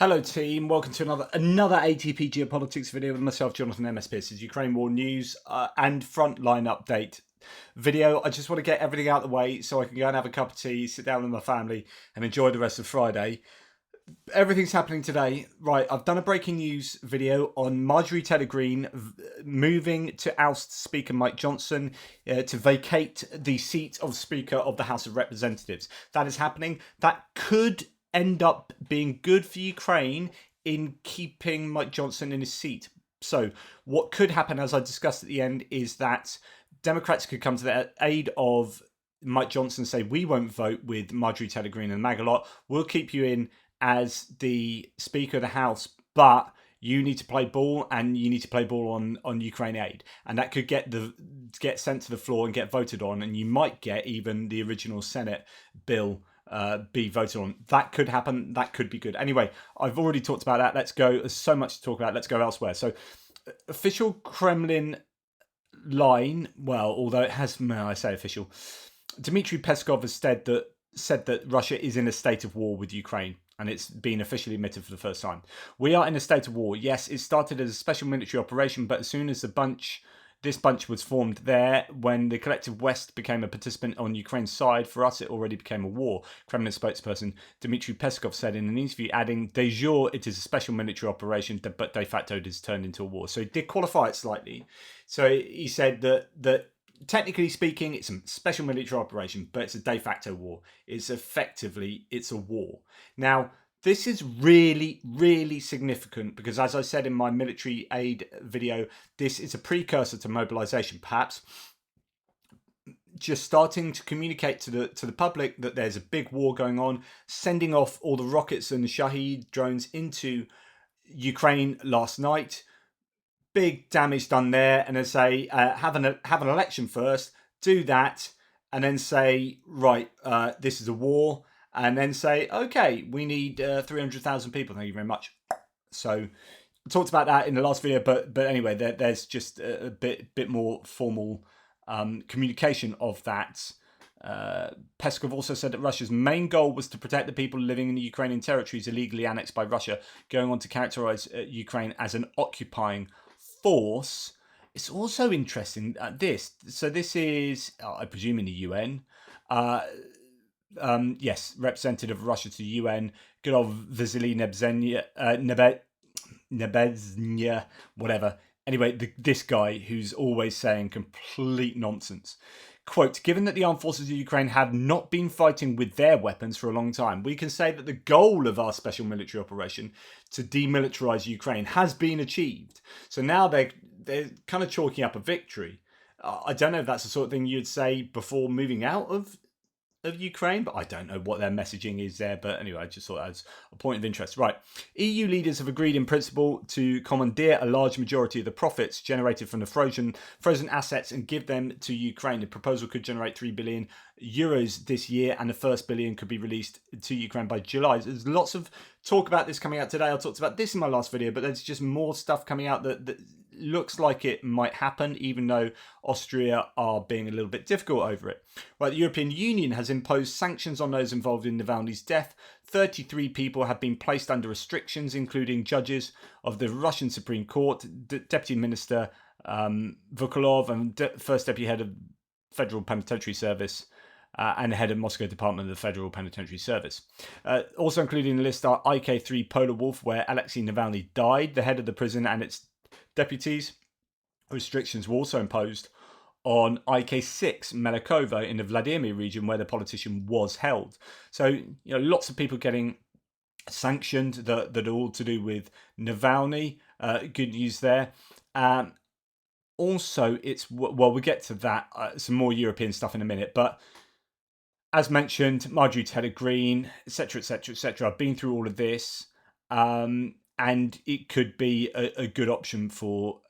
Hello team, welcome to another ATP Geopolitics video with myself, Jonathan MS Pearce. This is Ukraine War News and Frontline update video. I just want to get everything out of the way so I can go and have a cup of tea, sit down with my family and enjoy the rest of Friday. Everything's happening today. Right, I've done a breaking news video on Marjorie Taylor Greene moving to oust Speaker Mike Johnson to vacate the seat of Speaker of the House of Representatives. That is happening. That could end up being good for Ukraine in keeping Mike Johnson in his seat. So what could happen, as I discussed at the end, is that Democrats could come to the aid of Mike Johnson and say, we won't vote with Marjorie Taylor Greene and MAGA lot. We'll keep you in as the Speaker of the House, but you need to play ball, and you need to play ball on Ukraine aid, and that could get sent to the floor and get voted on, and you might get even the original Senate bill be voted on. That could happen. That could be good. Anyway, I've already talked about that. Let's go. There's so much to talk about. Let's go elsewhere. So, official Kremlin line. Well, although it has, I say official. Dmitry Peskov has said that Russia is in a state of war with Ukraine, and it's been officially admitted for the first time. We are in a state of war. Yes, it started as a special military operation, but as soon as this bunch was formed there, when the collective West became a participant on Ukraine's side, for us it already became a war. Kremlin spokesperson Dmitry Peskov said in an interview, adding, de jure it is a special military operation, but de facto it has turned into a war. So he did qualify it slightly. So he said that technically speaking, it's a special military operation, but it's a de facto war. It's a war. Now, this is really, really significant because, as I said in my military aid video, this is a precursor to mobilization. Perhaps just starting to communicate to the public that there's a big war going on, sending off all the rockets and the Shahed drones into Ukraine last night. Big damage done there, and then say have an election first, do that, and then say right, this is a war. And then say, okay, we need 300,000 people. Thank you very much. So, I talked about that in the last video, but anyway, there's just a bit more formal communication of that. Peskov also said that Russia's main goal was to protect the people living in the Ukrainian territories illegally annexed by Russia, going on to characterize Ukraine as an occupying force. It's also interesting this. So this is, I presume, in the UN. Yes, representative of Russia to the UN, good old Vasily Nebezhnya, whatever. Anyway, this guy who's always saying complete nonsense. Quote, given that the armed forces of Ukraine have not been fighting with their weapons for a long time, we can say that the goal of our special military operation to demilitarize Ukraine has been achieved. So now they're kind of chalking up a victory. I don't know if that's the sort of thing you'd say before moving out of Ukraine, but I don't know what their messaging is there. But anyway, I just thought that was a point of interest. Right. EU leaders have agreed in principle to commandeer a large majority of the profits generated from the frozen assets and give them to Ukraine. The proposal could generate €3 billion this year, and the first billion could be released to Ukraine by July. There's lots of talk about this coming out today. I talked about this in my last video, but there's just more stuff coming out that looks like it might happen, even though Austria are being a little bit difficult over it. Right, the European Union has imposed sanctions on those involved in Navalny's death. 33 people have been placed under restrictions, including judges of the Russian Supreme Court, Deputy Minister Vukolov, and First Deputy Head of Federal Penitentiary Service, and the head of Moscow Department of the Federal Penitentiary Service. Also included in the list are IK3 Polar Wolf, where Alexei Navalny died, the head of the prison and its deputies. Restrictions were also imposed on IK6 Melakova in the Vladimir region, where the politician was held. So, lots of people getting sanctioned that are all to do with Navalny. Good news there. Also, we'll get to that, some more European stuff in a minute, but as mentioned, Marjorie Taylor Greene, etc., etc., etc. I've been through all of this, and it could be a good option for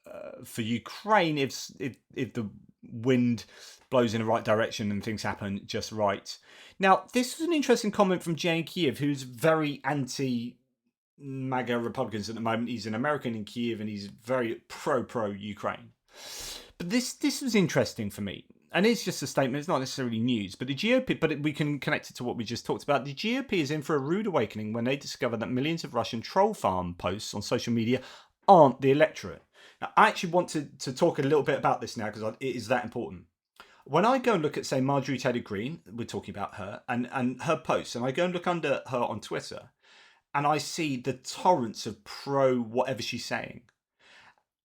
Ukraine if the wind blows in the right direction and things happen just right. Now, this was an interesting comment from Jay in Kiev, who's very anti-MAGA Republicans at the moment. He's an American in Kiev, and he's very pro-Ukraine. But this was interesting for me. and it's just a statement, it's not necessarily news, but the GOP, but we can connect it to what we just talked about. The GOP is in for a rude awakening when they discover that millions of Russian troll farm posts on social media aren't the electorate. Now, I actually want to talk a little bit about this now because it is that important. When I go and look at, say, Marjorie Taylor Greene, we're talking about her, and her posts, and I go and look under her on Twitter, and I see the torrents of pro whatever she's saying,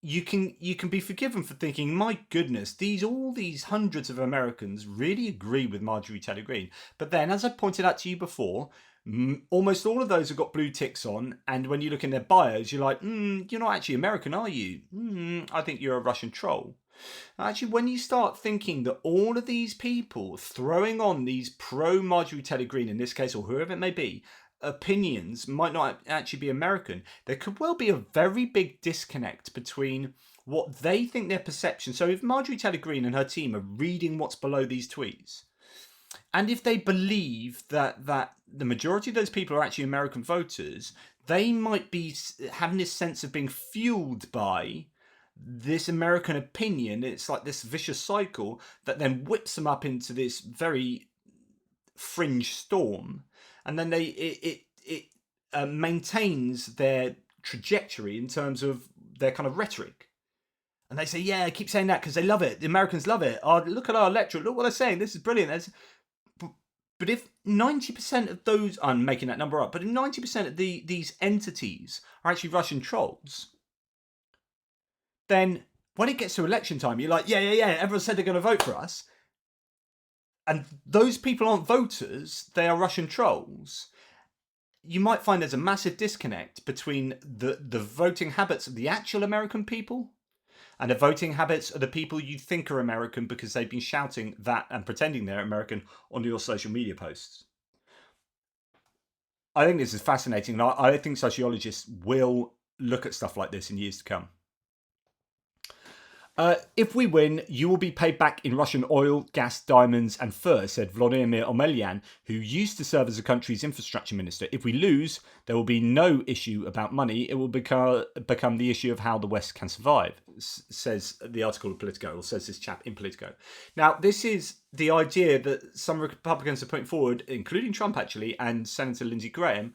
you can be forgiven for thinking, my goodness, all these hundreds of Americans really agree with Marjorie Taylor Greene. But then, as I pointed out to you before, almost all of those have got blue ticks on, and when you look in their bios, you're like, you're not actually American, are you? I think you're a Russian troll. Actually, when you start thinking that all of these people throwing on these pro Marjorie Taylor Greene, in this case, or whoever it may be, opinions might not actually be American, there could well be a very big disconnect between what they think their perception. So if Marjorie Taylor Greene and her team are reading what's below these tweets, and if they believe that the majority of those people are actually American voters, they might be having this sense of being fueled by this American opinion. It's like this vicious cycle that then whips them up into this very fringe storm, and then it maintains their trajectory in terms of their kind of rhetoric. And they say, yeah, keep saying that because they love it. The Americans love it. Oh, look at our electorate. Look what they're saying. This is brilliant. But if 90% of those, I'm making that number up, but if 90% of these entities are actually Russian trolls, then when it gets to election time, you're like, yeah, everyone said they're going to vote for us. And those people aren't voters, they are Russian trolls. You might find there's a massive disconnect between the voting habits of the actual American people and the voting habits of the people you think are American because they've been shouting that and pretending they're American on your social media posts. I think this is fascinating, and I think sociologists will look at stuff like this in years to come. If we win, you will be paid back in Russian oil, gas, diamonds and fur, said Vladimir Omelyan, who used to serve as the country's infrastructure minister. If we lose, there will be no issue about money. It will become the issue of how the West can survive, says the article of Politico, or says this chap in Politico. Now, this is the idea that some Republicans are putting forward, including Trump actually, and Senator Lindsey Graham,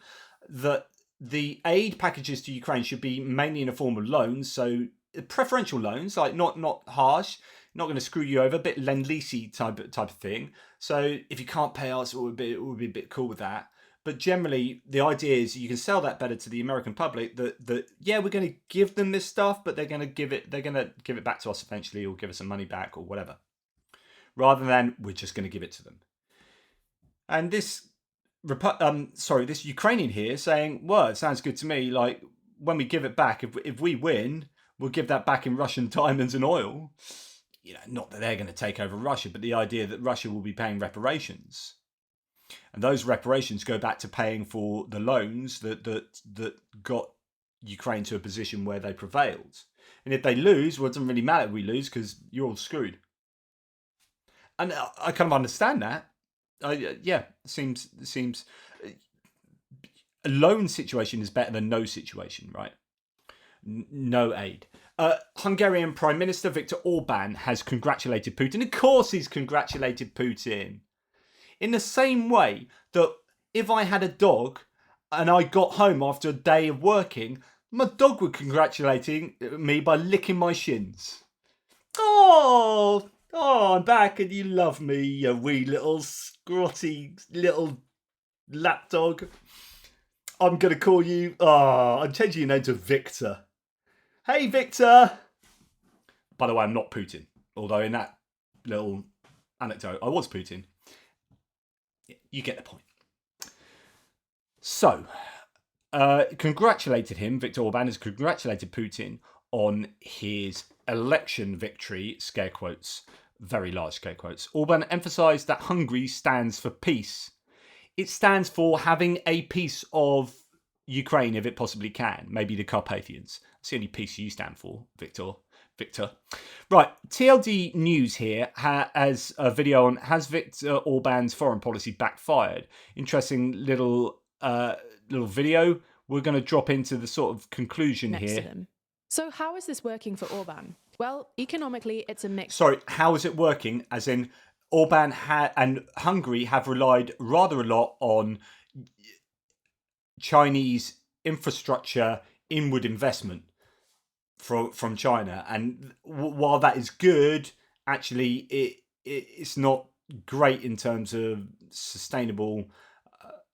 that the aid packages to Ukraine should be mainly in a form of loans, so preferential loans, like not harsh, not going to screw you over, a bit lend-leasey type of thing. So if you can't pay us, it would be a bit cool with that. But generally, the idea is you can sell that better to the American public. That yeah, we're going to give them this stuff, but they're going to give it back to us eventually, or give us some money back, or whatever. Rather than we're just going to give it to them. And this Ukrainian here saying, well, it sounds good to me. Like when we give it back, if we win, we'll give that back in Russian diamonds and oil. You know, not that they're going to take over Russia, but the idea that Russia will be paying reparations. And those reparations go back to paying for the loans that got Ukraine to a position where they prevailed. And if they lose, well, it doesn't really matter if we lose because you're all screwed. And I kind of understand that. Seems a loan situation is better than no situation, right? No aid. Hungarian Prime Minister Viktor Orban has congratulated Putin. Of course he's congratulated Putin. In the same way that if I had a dog and I got home after a day of working, my dog would congratulating me by licking my shins. Oh, I'm back and you love me, you wee little scrotty little lapdog. I'm going to call you... I'm changing your name to Victor. Hey, Victor! By the way, I'm not Putin. Although in that little anecdote, I was Putin. You get the point. So, congratulated him. Viktor Orban has congratulated Putin on his election victory, scare quotes, very large scare quotes. Orban emphasised that Hungary stands for peace. It stands for having a piece of Ukraine if it possibly can. Maybe the Carpathians. That's the only piece you stand for, Victor. Right, TLD News here has a video on has Viktor Orban's foreign policy backfired. Interesting little video. We're going to drop into the sort of conclusion here. So how is this working for Orban? Well, economically, it's a mix. Sorry, how is it working? As in, Orban and Hungary have relied rather a lot on Chinese infrastructure inward investment from China, and while that is good, actually it's not great in terms of sustainable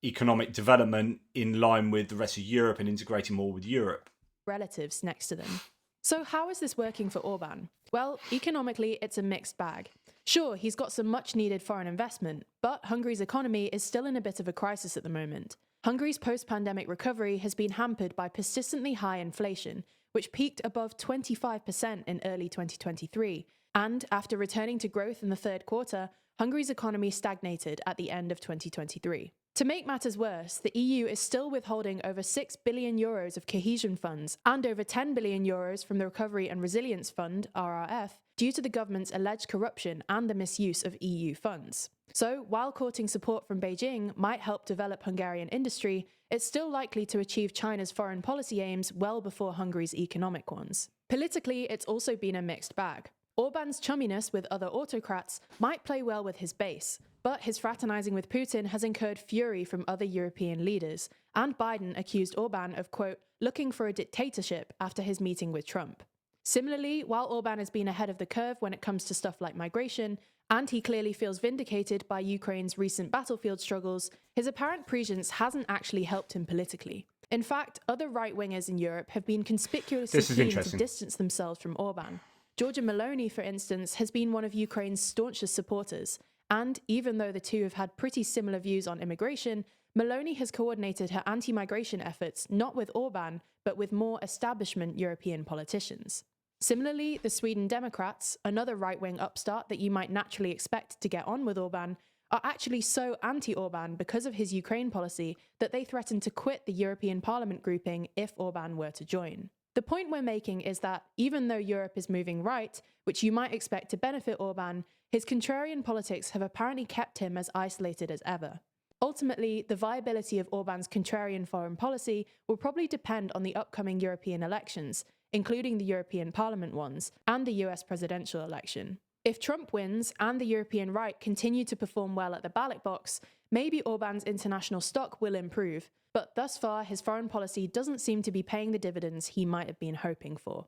economic development in line with the rest of Europe and integrating more with Europe. Relatives next to them. So, how is this working for Orban? Well, economically, it's a mixed bag. Sure, he's got some much needed foreign investment, but Hungary's economy is still in a bit of a crisis at the moment. Hungary's post pandemic recovery has been hampered by persistently high inflation, which peaked above 25% in early 2023. And after returning to growth in the third quarter, Hungary's economy stagnated at the end of 2023. To make matters worse, the EU is still withholding over 6 billion euros of cohesion funds and over 10 billion euros from the Recovery and Resilience Fund, RRF, due to the government's alleged corruption and the misuse of EU funds. So, while courting support from Beijing might help develop Hungarian industry, it's still likely to achieve China's foreign policy aims well before Hungary's economic ones. Politically, it's also been a mixed bag. Orban's chumminess with other autocrats might play well with his base, but his fraternising with Putin has incurred fury from other European leaders, and Biden accused Orban of, quote, looking for a dictatorship after his meeting with Trump. Similarly, while Orban has been ahead of the curve when it comes to stuff like migration, and he clearly feels vindicated by Ukraine's recent battlefield struggles, his apparent prescience hasn't actually helped him politically. In fact, other right-wingers in Europe have been conspicuously keen to distance themselves from Orban. Giorgia Meloni, for instance, has been one of Ukraine's staunchest supporters, and even though the two have had pretty similar views on immigration, Meloni has coordinated her anti-migration efforts not with Orban, but with more establishment European politicians. Similarly, the Sweden Democrats, another right-wing upstart that you might naturally expect to get on with Orban, are actually so anti-Orban because of his Ukraine policy that they threaten to quit the European Parliament grouping if Orban were to join. The point we're making is that even though Europe is moving right, which you might expect to benefit Orban, his contrarian politics have apparently kept him as isolated as ever. Ultimately, the viability of Orban's contrarian foreign policy will probably depend on the upcoming European elections, including the European Parliament ones, and the US presidential election. If Trump wins and the European right continue to perform well at the ballot box, maybe Orban's international stock will improve, but thus far his foreign policy doesn't seem to be paying the dividends he might have been hoping for.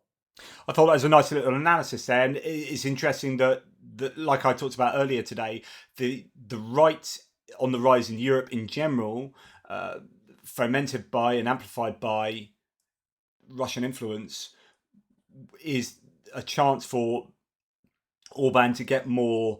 I thought that was a nice little analysis there, and it's interesting that like I talked about earlier today, the right on the rise in Europe in general, fermented by and amplified by Russian influence, is a chance for Orban to get more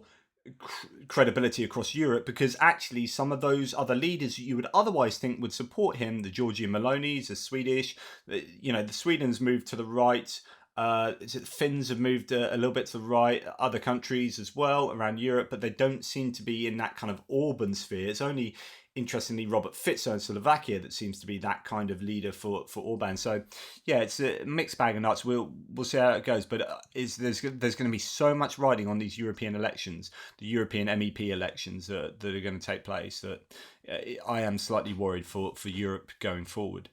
credibility across Europe, because actually some of those other leaders that you would otherwise think would support him, the Giorgia Meloni's, the Swedish, the Sweden's moved to the right. The Finns have moved a little bit to the right, other countries as well around Europe, but they don't seem to be in that kind of Orban sphere. It's only, interestingly, Robert Fico in Slovakia that seems to be that kind of leader for Orban. So, yeah, it's a mixed bag of nuts. We'll see how it goes, but there's going to be so much riding on these European elections, the European MEP elections that are going to take place, that I am slightly worried for Europe going forward.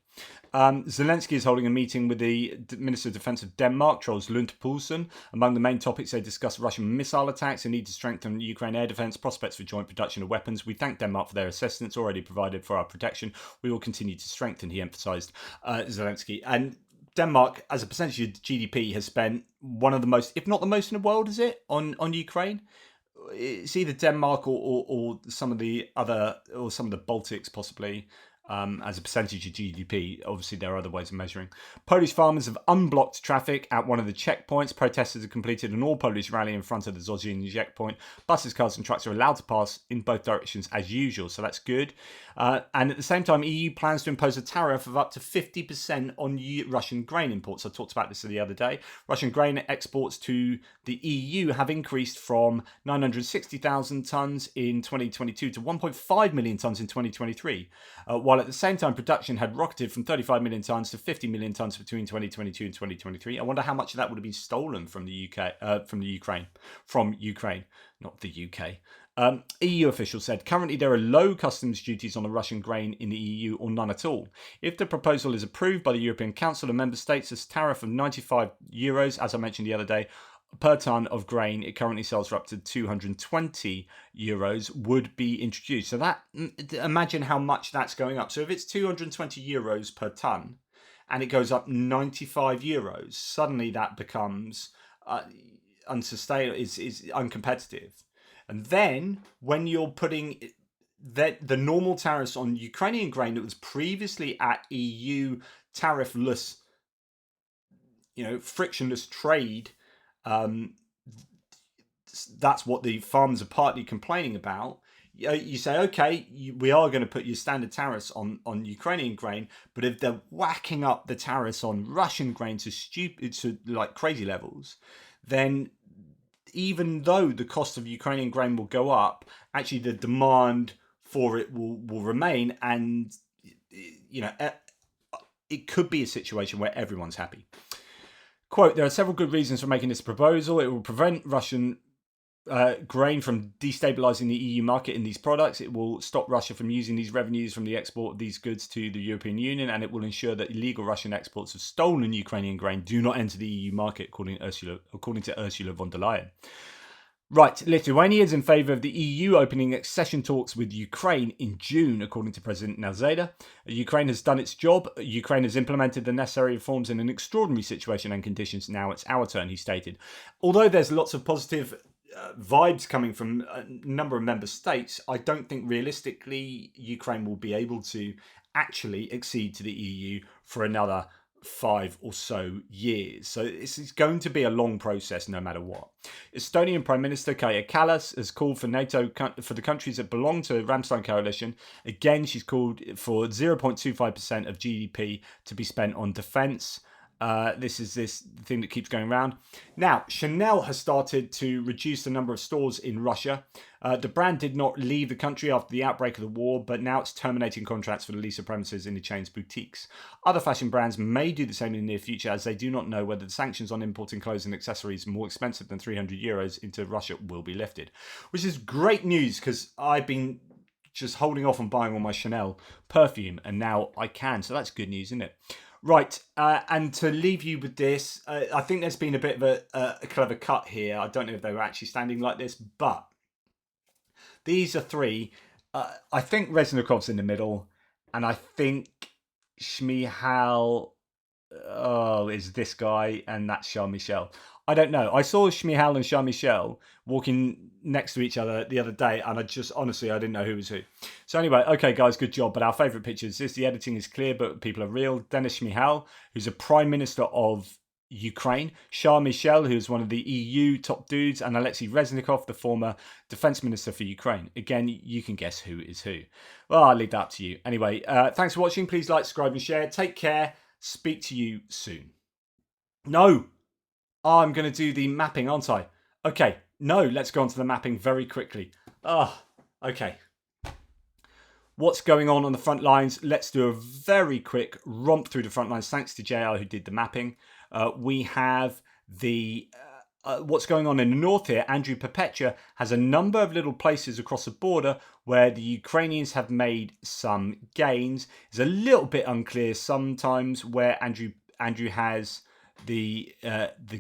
Zelensky is holding a meeting with the Minister of Defence of Denmark, Troels Lund Poulsen. Among the main topics, they discuss Russian missile attacks, a need to strengthen Ukraine air defence, prospects for joint production of weapons. We thank Denmark for their assistance already provided for our protection. We will continue to strengthen, he emphasised, Zelensky. And Denmark, as a percentage of GDP, has spent one of the most, if not the most in the world, is it, on Ukraine? It's either Denmark or some of the other, or some of the Baltics possibly. As a percentage of GDP. Obviously, there are other ways of measuring. Polish farmers have unblocked traffic at one of the checkpoints. Protesters have completed an all-Polish rally in front of the Zozin checkpoint. Buses, cars and trucks are allowed to pass in both directions as usual, so that's good. And at the same time, EU plans to impose a tariff of up to 50% on Russian grain imports. I talked about this the other day. Russian grain exports to the EU have increased from 960,000 tonnes in 2022 to 1.5 million tonnes in 2023, while at the same time production had rocketed from 35 million tonnes to 50 million tonnes between 2022 and 2023. I wonder how much of that would have been stolen from the Ukraine, not the UK. EU officials said currently there are low customs duties on the Russian grain in the EU or none at all. If the proposal is approved by the European Council and member states, a tariff of €95, as I mentioned the other day, per tonne of grain it currently sells for up to €220 would be introduced. So that, imagine how much that's going up. So if it's €220 per tonne and it goes up €95, suddenly that becomes unsustainable, is uncompetitive. And then when you're putting the normal tariffs on Ukrainian grain that was previously at EU tariffless, frictionless trade, that's what the farmers are partly complaining about. You say, okay, we are going to put your standard tariffs on Ukrainian grain, but if they're whacking up the tariffs on Russian grain to like crazy levels, then even though the cost of Ukrainian grain will go up, actually the demand for it will remain, and it could be a situation where everyone's happy. Quote, there are several good reasons for making this proposal. It will prevent Russian grain from destabilizing the EU market in these products. It will stop Russia from using these revenues from the export of these goods to the European Union, and it will ensure that illegal Russian exports of stolen Ukrainian grain do not enter the EU market, according to Ursula von der Leyen. Right, Lithuania is in favour of the EU opening accession talks with Ukraine in June, according to President Nausėda. Ukraine has done its job. Ukraine has implemented the necessary reforms in an extraordinary situation and conditions. Now it's our turn, he stated. Although there's lots of positive vibes coming from a number of member states, I don't think realistically Ukraine will be able to actually accede to the EU for another 5 or so years. So this is going to be a long process no matter what. Estonian Prime Minister Kaja Kallas has called for NATO, for the countries that belong to the Ramstein coalition. Again, she's called for 0.25% of GDP to be spent on defence. This is this thing that keeps going around. Now, Chanel has started to reduce the number of stores in Russia. The brand did not leave the country after the outbreak of the war, but now it's terminating contracts for the lease of premises in the chain's boutiques. Other fashion brands may do the same in the near future, as they do not know whether the sanctions on importing clothes and accessories more expensive than €300 into Russia will be lifted. Which is great news, because I've been just holding off on buying all my Chanel perfume, and now I can. So that's good news, isn't it? Right, and to leave you with this, I think there's been a bit of a clever cut here. I don't know if they were actually standing like this, but these are three. I think Reznikov's in the middle, and I think Shmihal is this guy, and that's Charles Michel. I don't know. I saw Shmihal and Charles Michel walking next to each other the other day, and I didn't know who was who. So anyway, okay, guys, good job. But our favourite picture is this. The editing is clear, but people are real. Denis Shmihal, who's a Prime Minister of Ukraine. Charles Michel, who's one of the EU top dudes. And Alexei Reznikov, the former Defence Minister for Ukraine. Again, you can guess who is who. Well, I'll leave that up to you. Anyway, thanks for watching. Please like, subscribe and share. Take care. Speak to you soon. No! I'm going to do the mapping, aren't I? Okay, no, let's go on to the mapping very quickly. Okay. What's going on the front lines? Let's do a very quick romp through the front lines. Thanks to JR who did the mapping. We have the what's going on in the north here. Andrew Perpetua has a number of little places across the border where the Ukrainians have made some gains. It's a little bit unclear sometimes where Andrew has the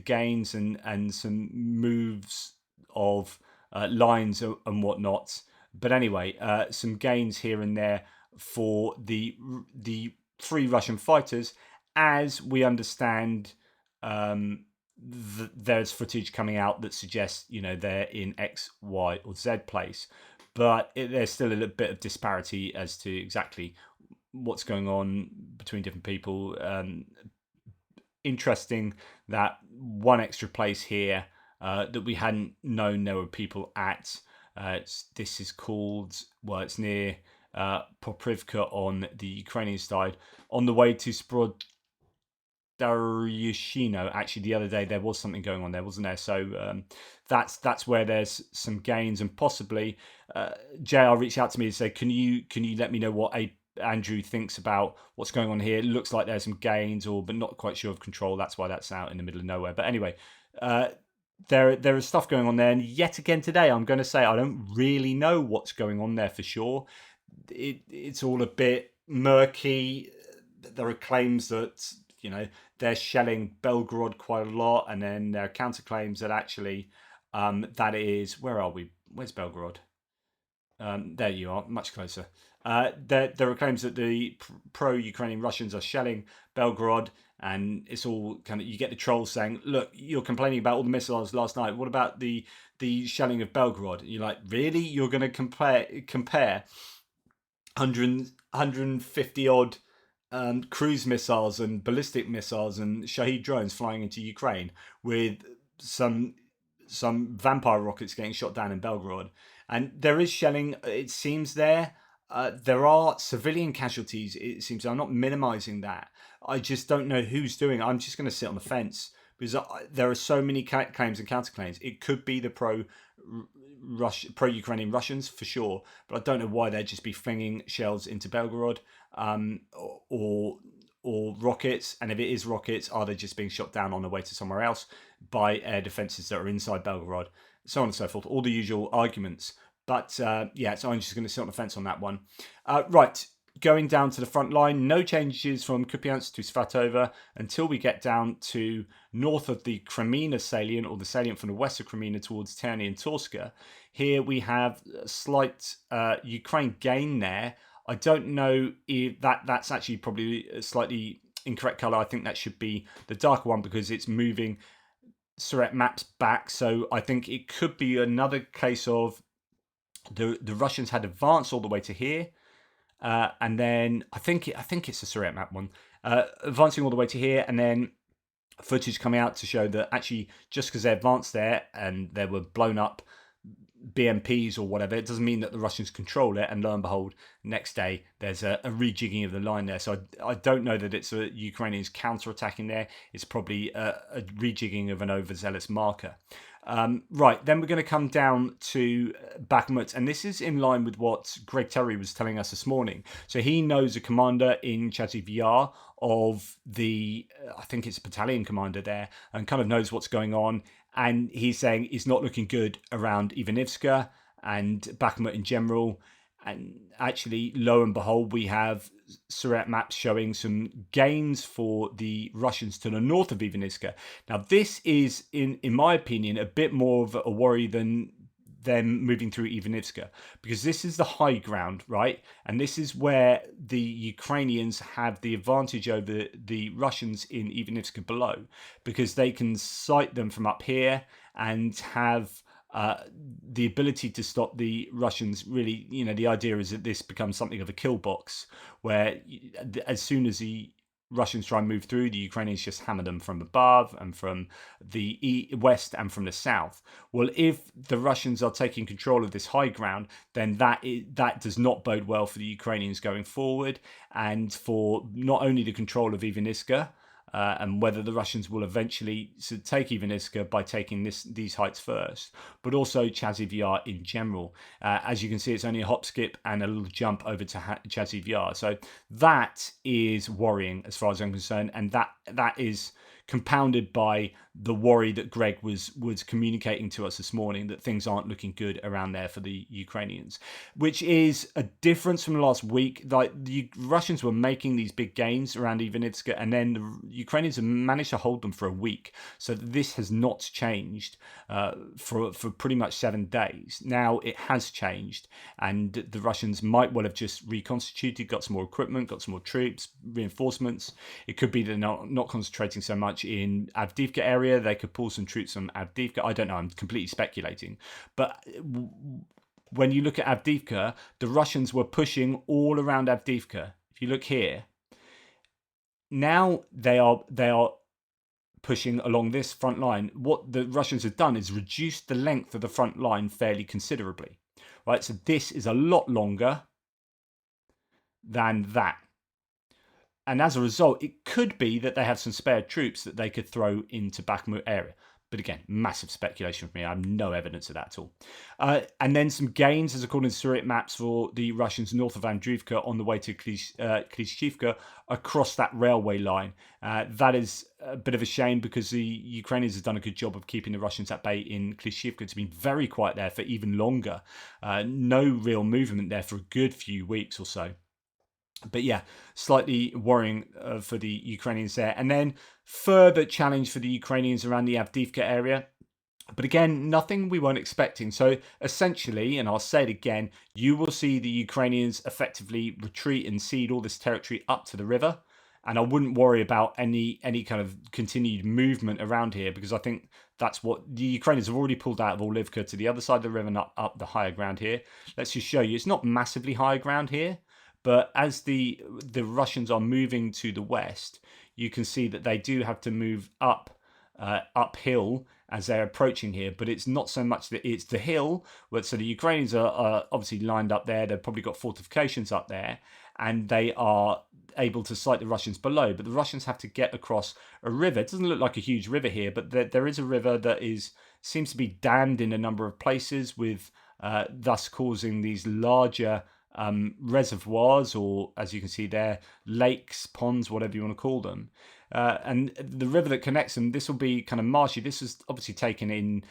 gains and some moves of lines and whatnot. But anyway, some gains here and there for the Free Russian fighters, as we understand. There's footage coming out that suggests they're in X, Y, or Z place, but there's still a little bit of disparity as to exactly what's going on between different people. Interesting that one extra place here that we hadn't known there were people at. This is called, it's near Poprivka on the Ukrainian side, on the way to Daryushino. Actually, the other day there was something going on there, wasn't there? So that's where there's some gains, and possibly JR reached out to me and said, can you let me know what Andrew thinks about what's going on here? It looks like there's some gains, but not quite sure of control. That's why that's out in the middle of nowhere. But anyway, there is stuff going on there, and yet again today, I'm going to say I don't really know what's going on there for sure. It's all a bit murky. There are claims that they're shelling Belgorod quite a lot, and then there are counterclaims that actually that is, where are we? Where's Belgorod? There you are, much closer. There are claims that the pro-Ukrainian Russians are shelling Belgorod, and it's all kind of, you get the trolls saying, "Look, you're complaining about all the missiles last night. What about the shelling of Belgorod?" And you're like, really? You're going to compare 150 odd cruise missiles and ballistic missiles and Shahed drones flying into Ukraine with some vampire rockets getting shot down in Belgorod? And there is shelling, it seems there. There are civilian casualties, it seems. I'm not minimizing that. I just don't know who's doing it. I'm just going to sit on the fence because there are so many claims and counterclaims. It could be the pro-Ukrainian Russians for sure, but I don't know why they'd just be flinging shells into Belgorod, or rockets. And if it is rockets, are they just being shot down on the way to somewhere else by air defences that are inside Belgorod? So on and so forth. All the usual arguments. But so I'm just going to sit on the fence on that one. Right, going down to the front line, no changes from Kupiansk to Svatova until we get down to north of the Crimea salient, or the salient from the west of Crimea towards Terny and Torska. Here we have a slight Ukraine gain there. I don't know if that's actually probably a slightly incorrect colour. I think that should be the darker one because it's moving Suret maps back. So I think it could be another case of the Russians had advanced all the way to here, and then I think it's the Suret map one, advancing all the way to here, and then footage coming out to show that actually just because they advanced there and they were blown up BMPs or whatever, it doesn't mean that the Russians control it. And lo and behold, next day there's a rejigging of the line there. So I don't know that it's a Ukrainians counter-attacking there. It's probably a rejigging of an overzealous marker. Right, then we're going to come down to Bakhmut, and this is in line with what Greg Terry was telling us this morning. So he knows a commander in Chasiv Yar of the, I think it's a battalion commander there, and kind of knows what's going on. And he's saying it's not looking good around Ivanivska and Bakhmut in general. And actually, lo and behold, we have Suret maps showing some gains for the Russians to the north of Ivanivska. Now, this is, in my opinion, a bit more of a worry than them moving through Ivanivska, because this is the high ground, right? And this is where the Ukrainians have the advantage over the Russians in Ivanivska below, because they can sight them from up here and have the ability to stop the Russians. Really, the idea is that this becomes something of a kill box, where as soon as the Russians try and move through, the Ukrainians just hammer them from above and from the west and from the south. Well, if the Russians are taking control of this high ground, then that does not bode well for the Ukrainians going forward, and for not only the control of Ivanivska, and whether the Russians will eventually take Ivanivska by taking these heights first, but also Chasiv Yar in general. As you can see, it's only a hop, skip, and a little jump over to Chasiv Yar. So that is worrying as far as I'm concerned, and that is compounded by the worry that Greg was communicating to us this morning, that things aren't looking good around there for the Ukrainians, which is a difference from last week. Like, the Russians were making these big gains around Ivanivska, and then the Ukrainians have managed to hold them for a week. So this has not changed for pretty much 7 days. Now it has changed, and the Russians might well have just reconstituted, got some more equipment, got some more troops, reinforcements. It could be they're not concentrating so much in Avdiivka area. They could pull some troops from Avdiivka. I don't know. I'm completely speculating. But when you look at Avdiivka, the Russians were pushing all around Avdiivka. If you look here, now they are pushing along this front line. What the Russians have done is reduced the length of the front line fairly considerably. Right, so this is a lot longer than that. And as a result, it could be that they have some spare troops that they could throw into Bakhmut area. But again, massive speculation from me. I have no evidence of that at all. And then some gains, as according to Surit maps, for the Russians north of Andriivka on the way to Klishchiivka across that railway line. That is a bit of a shame because the Ukrainians have done a good job of keeping the Russians at bay in Klishchiivka. It's been very quiet there for even longer. No real movement there for a good few weeks or so. But yeah, slightly worrying for the Ukrainians there. And then further challenge for the Ukrainians around the Avdiivka area. But again, nothing we weren't expecting. So essentially, and I'll say it again, you will see the Ukrainians effectively retreat and cede all this territory up to the river. And I wouldn't worry about any kind of continued movement around here, because I think that's what the Ukrainians have already pulled out of Orlivka to the other side of the river and up the higher ground here. Let's just show you. It's not massively high ground here. But as the Russians are moving to the west, you can see that they do have to move uphill as they're approaching here. But it's not so much that it's the hill. So the Ukrainians are obviously lined up there. They've probably got fortifications up there, and they are able to sight the Russians below. But the Russians have to get across a river. It doesn't look like a huge river here, but there is a river that seems to be dammed in a number of places, with thus causing these larger reservoirs, or as you can see there, lakes, ponds, whatever you want to call them. And the river that connects them, this will be kind of marshy. This was obviously taken in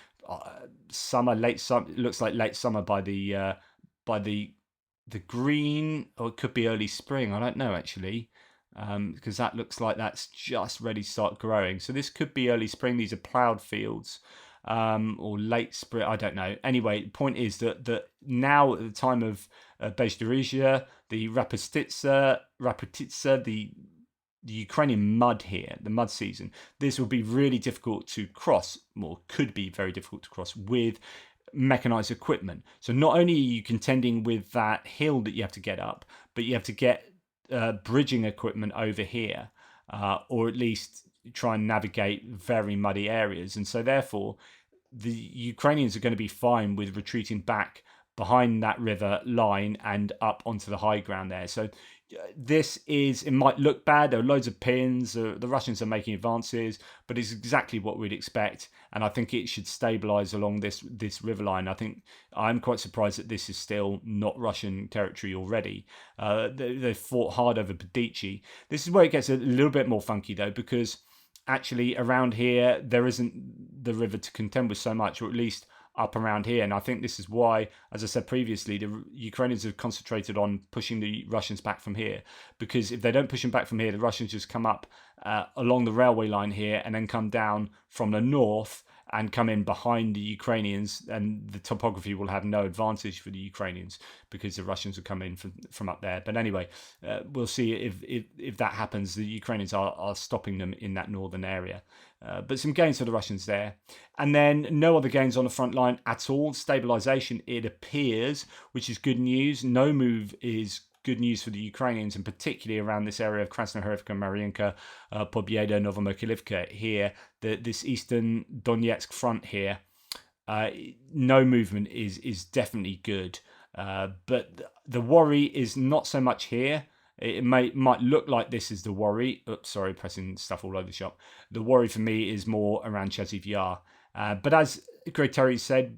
summer, late summer. It looks like late summer by the green, or it could be early spring. I don't know actually, because that looks like that's just ready to start growing. So this could be early spring. These are ploughed fields. Or late spring, I don't know. Anyway, the point is that now at the time of Bezhdorozhye, the Rapatitsa, the Ukrainian mud here, the mud season, this will be really difficult to cross, or could be very difficult to cross with mechanized equipment. So not only are you contending with that hill that you have to get up, but you have to get bridging equipment over here, or at least try and navigate very muddy areas. And so therefore the Ukrainians are going to be fine with retreating back behind that river line and up onto the high ground there. So it might look bad. There are loads of pins. The Russians are making advances, but it's exactly what we'd expect. And I think it should stabilize along this river line. I think I'm quite surprised that this is still not Russian territory already. They fought hard over Bedici. This is where it gets a little bit more funky though, because actually around here there isn't the river to contend with so much, or at least up around here. And I think this is why, as I said previously, the Ukrainians have concentrated on pushing the Russians back from here, because if they don't push them back from here, the Russians just come up along the railway line here and then come down from the north and come in behind the Ukrainians, and the topography will have no advantage for the Ukrainians because the Russians will come in from up there. But anyway, we'll see if that happens. The Ukrainians are stopping them in that northern area. But some gains for the Russians there. And then no other gains on the front line at all. Stabilization, it appears, which is good news. No move is good news for the Ukrainians, and particularly around this area of Krasnohorivka, Mariinka, Pobieda, Novomykhailivka here, this eastern Donetsk front here. No movement is definitely good. But the worry is not so much here. It might look like this is the worry. Oops, sorry, pressing stuff all over the shop. The worry for me is more around Chasiv Yar. But as Greg Terry said,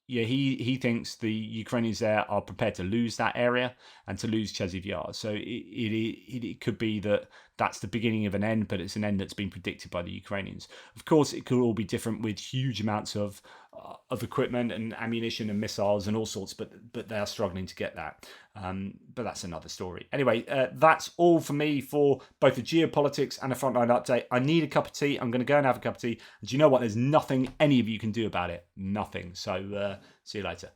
yeah, he thinks the Ukrainians there are prepared to lose that area and to lose Chasiv Yar. So it could be that that's the beginning of an end, but it's an end that's been predicted by the Ukrainians. Of course, it could all be different with huge amounts of equipment and ammunition and missiles and all sorts, but they are struggling to get that. But that's another story. Anyway, that's all for me for both the geopolitics and a frontline update. I need a cup of tea. I'm going to go and have a cup of tea. And do you know what? There's nothing any of you can do about it. Nothing. So see you later.